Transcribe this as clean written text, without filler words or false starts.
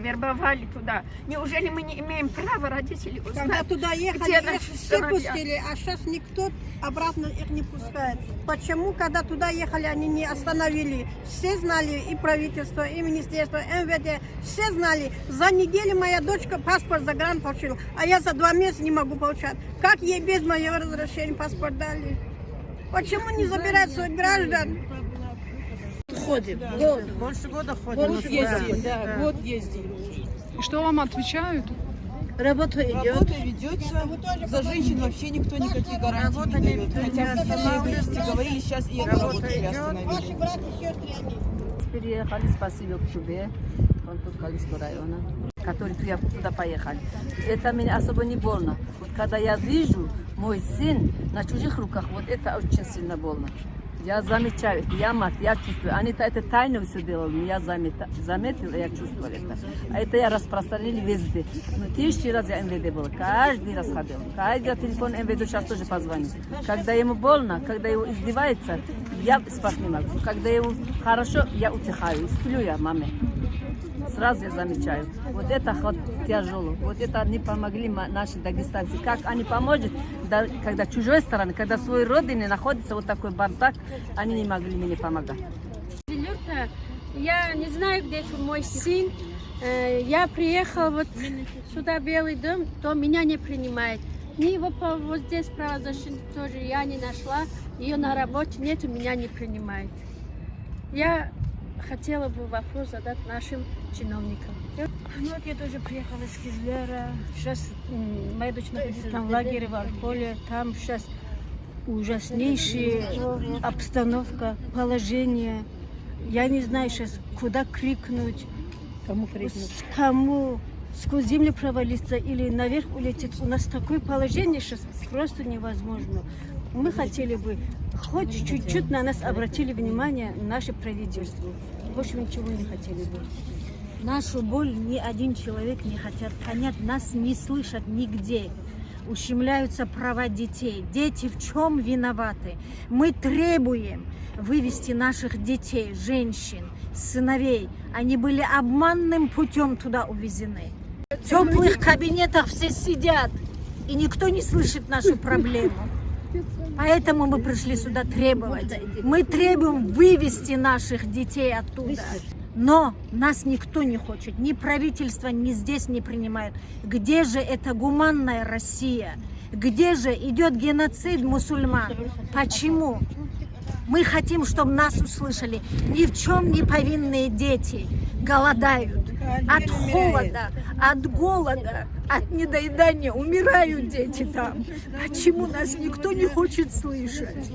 вербовали туда. Неужели мы не имеем права, родители, узнать, когда туда ехали, где их наши все сыновья? пустили, а сейчас никто обратно их не пускает. Почему, когда туда ехали, они не остановили? Все знали, и правительство, и министерство, МВД, все знали. За неделю моя дочка паспорт загран получила, а я за 2 месяца не могу получать. Как ей без моего разрешения паспорт дали? Почему не забирают своих граждан? Ходим. Больше года ходим. Год ездим, да, год ездим. И что вам отвечают? Работа идет. Работа ведется. За женщин вообще никто никаких гарантий не дает. Хотя бы вместе говорили, сейчас и эту работу приостановили. Ваши братья и сестры, они. Переехали с Васильев-Чубе, Калинского района, которые туда поехали. Это мне особо не больно. Вот когда я вижу мой сын на чужих руках, вот это очень сильно больно. Я замечаю, я мать, я чувствую. Они-то это тайно все делали, я заметила, я чувствовала это. А это я распространили везде. Но 1000 раз я МВД была, каждый раз ходила. Каждый телефон МВД сейчас тоже позвонит. Когда ему больно, когда его издевается, я спать не могу. Когда ему хорошо, я утихаю, сплю я маме. Сразу я замечаю. Вот это ход тяжело. Вот это не помогли наши дагестанцы. Как они помогут, когда чужой стороны, когда в своей родине находится вот такой бардак, они не могли мне помогать. Я не знаю, где мой сын. Я приехала вот сюда, Белый дом, то меня не принимает. Ни вот здесь правозащитник тоже я не нашла. Ее на работе нет, меня не принимает. Я хотела бы вопрос задать нашим чиновникам. Ну, вот я тоже приехала из Кизляра. Сейчас моя дочь находится там в лагере в Арколе. Там сейчас ужаснейшая обстановка, положение. Я не знаю сейчас, куда крикнуть. Кому крикнуть? Кому? Сквозь землю провалиться или наверх улететь. У нас такое положение сейчас просто невозможно. Мы хотели бы, хоть чуть-чуть на нас обратили внимание наше правительство. Больше ничего не хотели бы. Нашу боль ни один человек не хотят понять, нас не слышат нигде. Ущемляются права детей. Дети в чем виноваты? Мы требуем вывести наших детей, женщин, сыновей. Они были обманным путем туда увезены. В теплых кабинетах все сидят, и никто не слышит нашу проблему. Поэтому мы пришли сюда требовать. Мы требуем вывести наших детей оттуда. Но нас никто не хочет, ни правительство, ни здесь не принимает. Где же эта гуманная Россия? Где же идет геноцид мусульман? Почему? Мы хотим, чтобы нас услышали. Ни в чем не повинные дети голодают. От холода, от голода, от недоедания умирают дети там. Почему нас никто не хочет слышать?